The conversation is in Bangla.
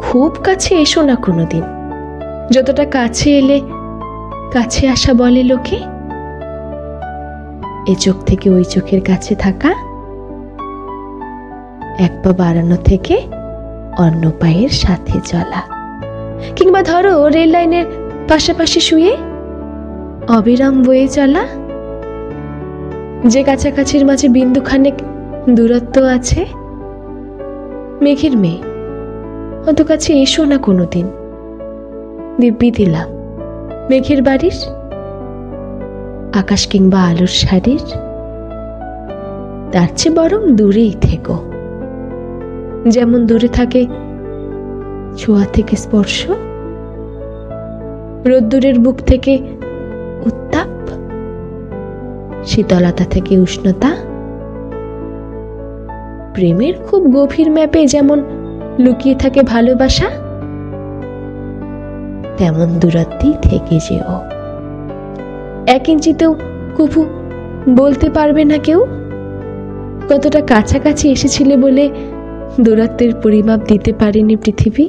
খুব কাছে এসো না কোনোদিন, যতটা কাছে এলে কাছে আসা বলে লোকে। এ চোখ থেকে ওই চোখের কাছে থাকা, এক পা বাড়ানো থেকে অন্য পায়ের সাথে চলা। কিংবা ধরো রেল লাইনের পাশাপাশি শুয়ে অবিরাম বয়ে চলা, যে কাছাকাছির মাঝে বিন্দুখানেক দূরত্ব আছে। মেঘের মেয়ে, অত কাছে এসো না কোনোদিন, দিব্যি দিলাম। মেঘের বাড়ির আকাশ কিংবা আলোর শাড়ির তার চেয়ে বরং দূরেই থেকো, যেমন দূরে থাকে ছোঁয়া থেকে স্পর্শ, রোদ্দুরের বুক থেকে উত্তাপ, শীতলতা থেকে উষ্ণতা। প্রেমের খুব গভীর ম্যাপে যেমন লুকিয়ে থাকে ভালোবাসা, তেমন দূরত্বেই থেকে যেও। 1 ইঞ্চিতেও কভু বলতে পারবে না কেউ কতটা কাছাকাছি এসেছিলে বলে দূরত্বের পরিমাপ দিতে পারেনি পৃথিবী।